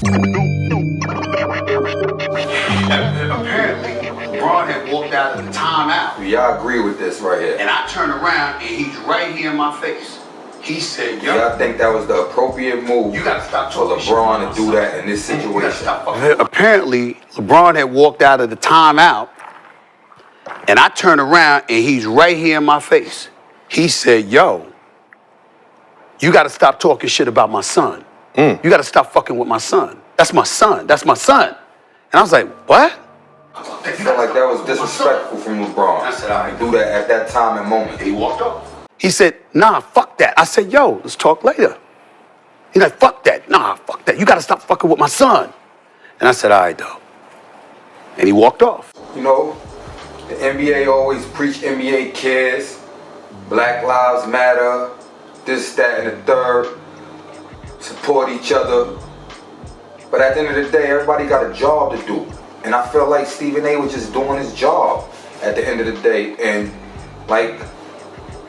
Apparently, LeBron had walked out of the timeout. Do y'all agree with this right here? And I turned around and he's right here in my face. He said, yo. Y'all think that was the appropriate move you gotta stop for LeBron to do that in this situation? Apparently, LeBron had walked out of the timeout and I turned around and he's right here in my face. He said, yo, you gotta stop talking shit about my son. You gotta stop fucking with my son. That's my son. That's my son. And I was like, what? I felt like that was disrespectful from LeBron. I said, I do that at that time and moment. He walked off. He said, nah, fuck that. I said, yo, let's talk later. He's like, fuck that. Nah, fuck that. You gotta stop fucking with my son. And I said, all right, though. And he walked off. You know, the NBA always preach NBA cares, Black Lives Matter, this, that, and the third, support each other. But at the end of the day, everybody got a job to do. And I felt like Stephen A was just doing his job at the end of the day. And like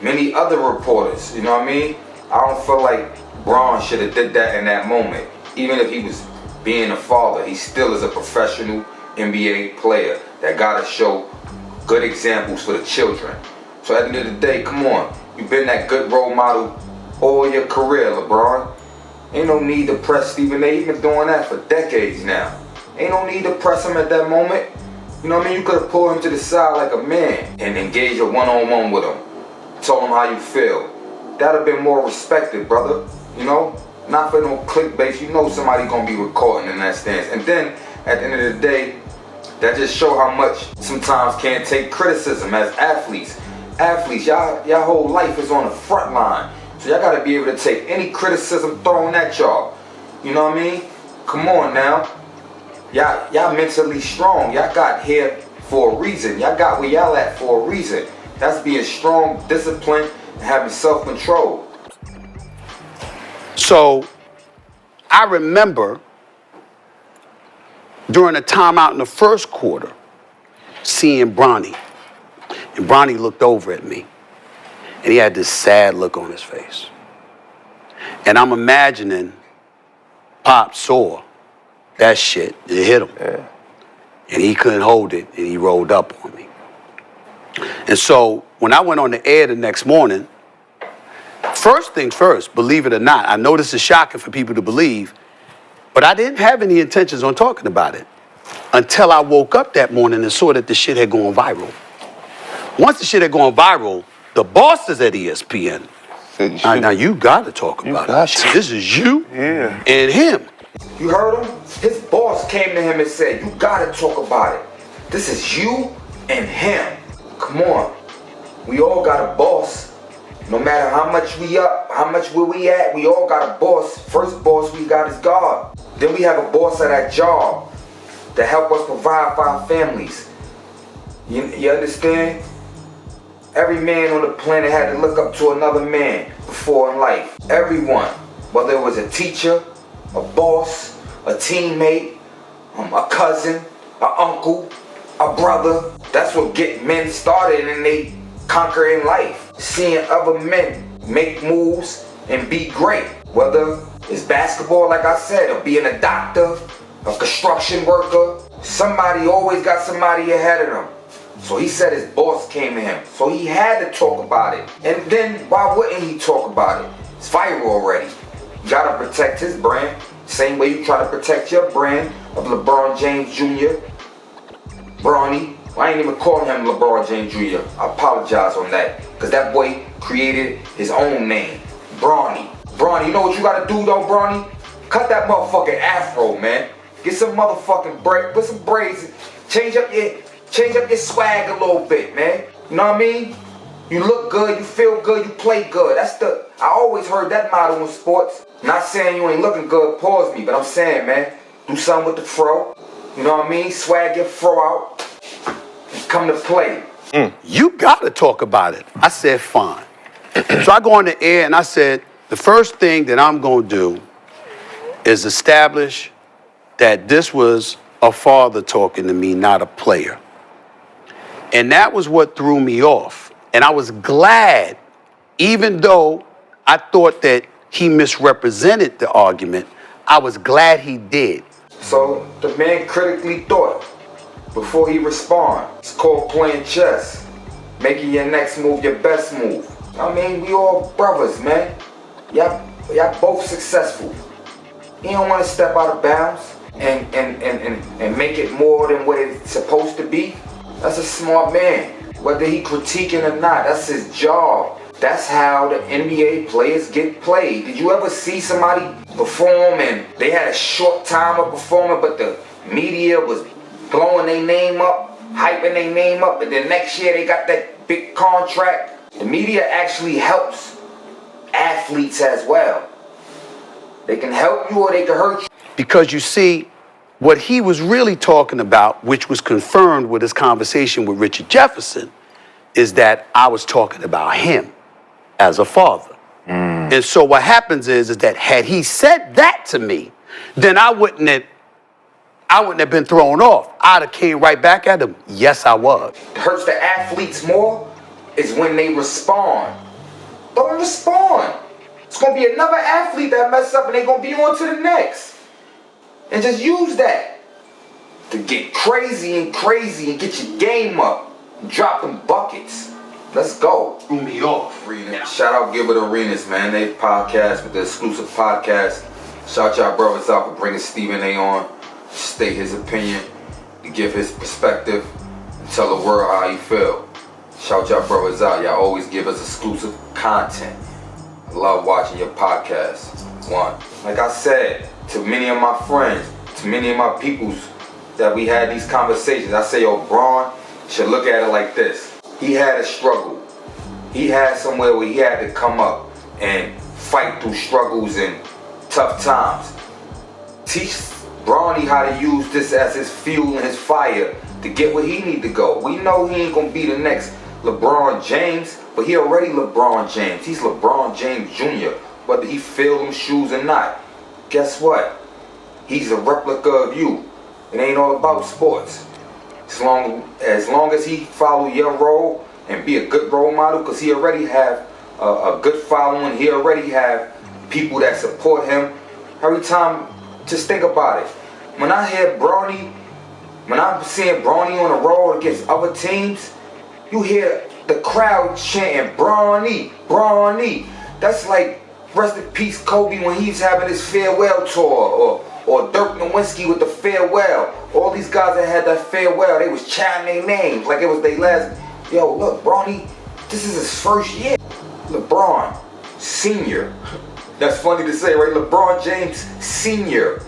many other reporters, you know what I mean? I don't feel like Bron should have did that in that moment. Even if he was being a father, he still is a professional NBA player that gotta show good examples for the children. So at the end of the day, come on. You've been that good role model all your career, LeBron. Ain't no need to press Stephen A. He's been doing that for decades now. Ain't no need to press him at that moment. You know what I mean? You could have pulled him to the side like a man and engaged a one-on-one with him. Told him how you feel. That'd have been more respected, brother. You know? Not for no clickbait. You know somebody gonna be recording in that stance. And then, at the end of the day, that just show how much sometimes can't take criticism as athletes. Athletes, y'all whole life is on the front line. So y'all gotta be able to take any criticism thrown at y'all. You know what I mean? Come on now. Y'all mentally strong. Y'all got here for a reason. Y'all got where y'all at for a reason. That's being strong, disciplined, and having self-control. So, I remember during a timeout in the first quarter, seeing Bronny. And Bronny looked over at me. And he had this sad look on his face. And I'm imagining Pop saw that shit. It hit him. Yeah. And he couldn't hold it, and he rolled up on me. And so when I went on the air the next morning, first things first, believe it or not, I know this is shocking for people to believe, but I didn't have any intentions on talking about it until I woke up that morning and saw that the shit had gone viral. Once the shit had gone viral, the bosses at ESPN, now you got to talk about it. This is you and him. You heard him? His boss came to him and said, you gotta talk about it. This is you and him. Come on. We all got a boss. No matter how much we up, how much where we at, we all got a boss. First boss we got is God. Then we have a boss at our job to help us provide for our families. You understand? Every man on the planet had to look up to another man before in life. Everyone. Whether it was a teacher, a boss, a teammate, a cousin, an uncle, a brother. That's what get men started and they conquer in life. Seeing other men make moves and be great. Whether it's basketball, like I said, or being a doctor, a construction worker. Somebody always got somebody ahead of them. So he said his boss came to him. So he had to talk about it. And then why wouldn't he talk about it? It's viral already. You gotta protect his brand. Same way you try to protect your brand of LeBron James Jr. Bronny. I ain't even calling him LeBron James Jr. I apologize on that. Because that boy created his own name. Bronny. Bronny, you know what you gotta do though, Bronny? Cut that motherfucking afro, man. Get some motherfucking put some braids. Change up your swag a little bit, man. You know what I mean? You look good, you feel good, you play good. I always heard that motto in sports. Not saying you ain't looking good, pause me, but I'm saying, man, do something with the fro. You know what I mean? Swag your fro out and come to play. You got to talk about it. I said, fine. So I go on the air and I said, the first thing that I'm going to do is establish that this was a father talking to me, not a player. And that was what threw me off. And I was glad, even though I thought that he misrepresented the argument, I was glad he did. So the man critically thought before he respond. It's called playing chess. Making your next move your best move. I mean, we all brothers, man. Y'all both successful. He don't want to step out of bounds and make it more than what it's supposed to be. That's a smart man. Whether he critiquing or not, that's his job. That's how the NBA players get played. Did you ever see somebody perform and they had a short time of performing, but the media was blowing their name up, hyping their name up, and then next year they got that big contract? The media actually helps athletes as well. They can help you or they can hurt you. Because you see, what he was really talking about, which was confirmed with his conversation with Richard Jefferson, is that I was talking about him as a father. And so what happens is that had he said that to me, then I wouldn't have been thrown off. I'd have came right back at him. Yes, I was. It hurts the athletes more is when they respond. Don't respond. It's going to be another athlete that mess up and they're going to be on to the next. And just use that to get crazy and get your game up. Drop them buckets. Let's go. Threw me off. Shout out Gilbert Arenas, man. They podcast with the exclusive podcast. Shout y'all brothers out for bringing Stephen A on. State his opinion, to give his perspective, and tell the world how he feel. Shout y'all brothers out. Y'all always give us exclusive content. I love watching your podcast. One. Like I said, to many of my friends, to many of my peoples that we had these conversations, I say, yo, Braun should look at it like this. He had a struggle. He had somewhere where he had to come up and fight through struggles and tough times. Teach Bronny how to use this as his fuel and his fire to get where he need to go. We know he ain't gonna be the next LeBron James, but he already LeBron James. He's LeBron James Jr., whether he fill them shoes or not. Guess what? He's a replica of you. It ain't all about sports. As long as he follow your role and be a good role model, because he already have a good following. He already have people that support him. Every time, just think about it. When I hear Bronny, when I'm seeing Bronny on the road against other teams, you hear the crowd chanting, Bronny, Bronny. That's like, rest in peace Kobe when he's having his farewell tour, or Dirk Nowitzki with the farewell. All these guys that had that farewell, they was chanting their names like it was their last. Yo, look, Bronny, this is his first year. LeBron, senior. That's funny to say, right? LeBron James, senior.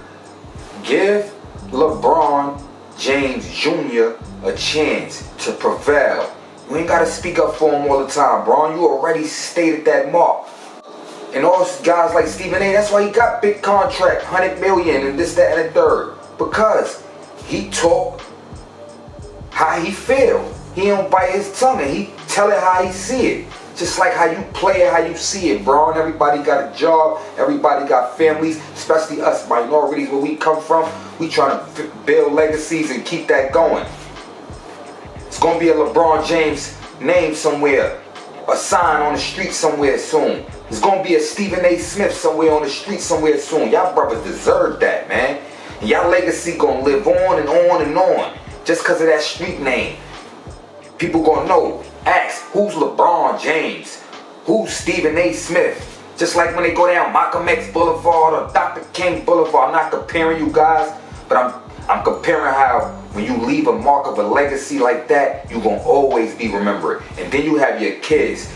Give LeBron James Jr. a chance to prevail. You ain't got to speak up for him all the time, Bron. You already stated that mark. And all guys like Stephen A, that's why he got big contract, 100 million and this, that, and the third. Because he talk how he feel. He don't bite his tongue and he tell it how he see it. Just like how you play it, how you see it, bro. And everybody got a job, everybody got families, especially us minorities where we come from. We trying to build legacies and keep that going. It's gonna be a LeBron James name somewhere, a sign on the street somewhere soon. There's gonna be a Stephen A. Smith somewhere on the street somewhere soon. Y'all brothers deserve that, man. And y'all legacy gonna live on and on and on just because of that street name. People gonna know. Ask, who's LeBron James? Who's Stephen A. Smith? Just like when they go down Malcolm X Boulevard or Dr. King Boulevard. I'm not comparing you guys, but I'm comparing how when you leave a mark of a legacy like that, you're gonna always be remembered. And then you have your kids.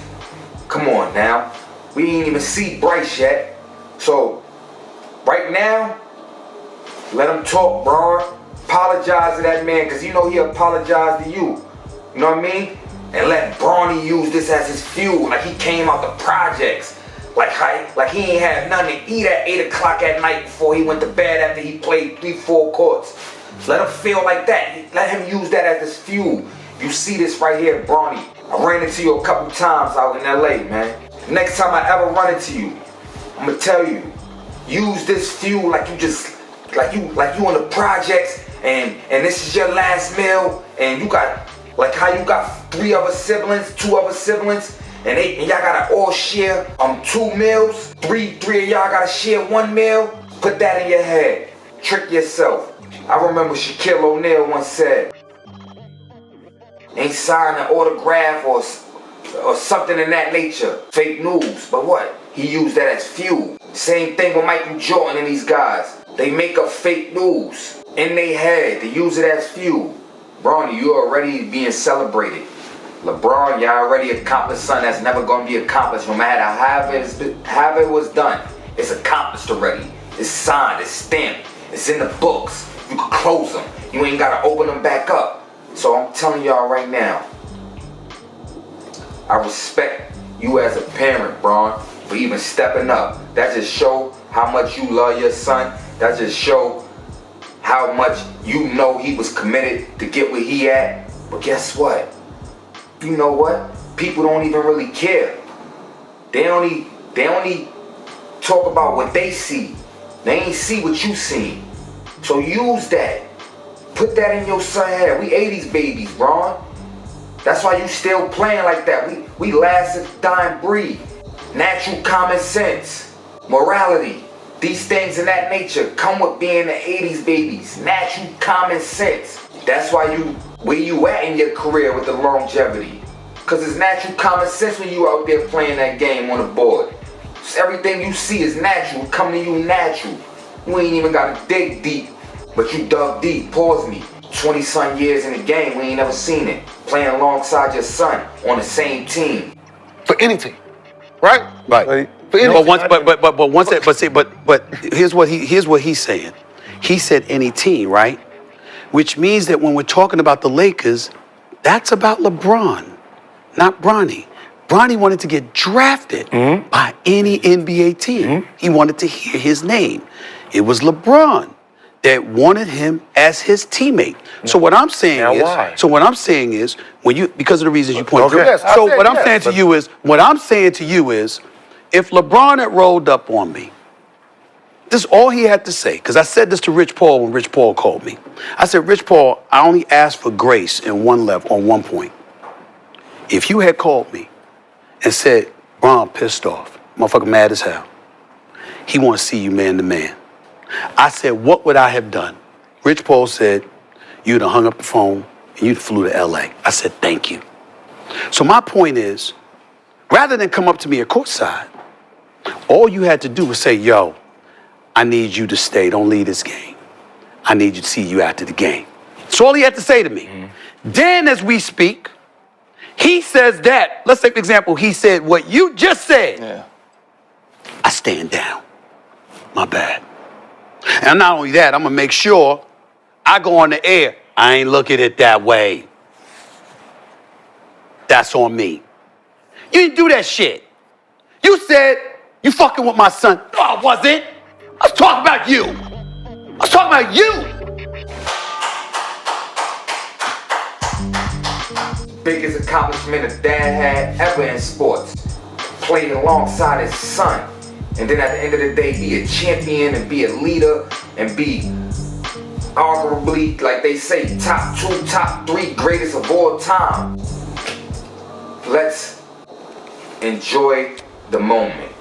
Come on now. We ain't even see Bryce yet. So, right now, let him talk, bro. Apologize to that man, because you know he apologized to you. You know what I mean? And let Bronny use this as his fuel. Like he came out the projects. Like he ain't had nothing to eat at 8 o'clock at night before he went to bed after he played 3-4 courts. Let him feel like that. Let him use that as his fuel. You see this right here, Bronny. I ran into you a couple times out in LA, man. Next time I ever run into you, I'm gonna tell you, use this fuel like you just, like you on the projects, and this is your last meal, and you got, like how you got 2 other siblings, and y'all gotta all share 2 meals. Three of y'all gotta share 1 meal. Put that in your head. Trick yourself. I remember Shaquille O'Neal once said, ain't signing an autograph or something in that nature. Fake news. But what? He used that as fuel. Same thing with Michael Jordan and these guys. They make up fake news in their head. They use it as fuel. Bronny, you already being celebrated. LeBron, you already accomplished something that's never going to be accomplished no matter however it was done. It's accomplished already. It's signed, it's stamped, it's in the books. You can close them. You ain't got to open them back up. So I'm telling y'all right now, I respect you as a parent, Bron, for even stepping up. That just show how much you love your son. That just show how much you know he was committed to get where he at. But guess what? You know what? People don't even really care. They only talk about what they see. They ain't see what you seen. So use that. Put that in your son's head. We 80s babies, Bron. That's why you still playing like that. We last and dying breed. Natural common sense. Morality. These things in that nature come with being the 80s babies. Natural common sense. That's why where you at in your career with the longevity. Because it's natural common sense when you out there playing that game on the board. So everything you see is natural, coming to you natural. You ain't even got to dig deep, but you dug deep. Pause me. 20-some years in the game, we ain't never seen it. Playing alongside your son on the same team. For any team, right? Right. For any team. But here's what he's saying. He said any team, right? Which means that when we're talking about the Lakers, that's about LeBron, not Bronny. Bronny wanted to get drafted by any NBA team. He wanted to hear his name. It was LeBron that wanted him as his teammate. So what I'm saying is, when you, because of the reasons you pointed out. Yes, So what I'm saying to you is, if LeBron had rolled up on me, this is all he had to say, because I said this to Rich Paul when Rich Paul called me. I said, Rich Paul, I only asked for grace in one level, on one point. If you had called me and said, Bron, pissed off, motherfucker mad as hell, he want to see you man to man. I said, what would I have done? Rich Paul said, you'd have hung up the phone and you'd flew to LA. I said, thank you. So my point is, rather than come up to me at courtside, all you had to do was say, yo, I need you to stay. Don't leave this game. I need you to see you after the game. That's all he had to say to me. Then as we speak, he says that. Let's take an example. He said what you just said. Yeah. I stand down. My bad. And not only that, I'm going to make sure I go on the air. I ain't look at it that way. That's on me. You didn't do that shit. You said you fucking with my son. No, I wasn't. I was talking about you. I was talking about you. Biggest accomplishment a dad had ever in sports. Played alongside his son. And then at the end of the day, be a champion and be a leader and be arguably, like they say, top 2, top 3 greatest of all time. Let's enjoy the moment.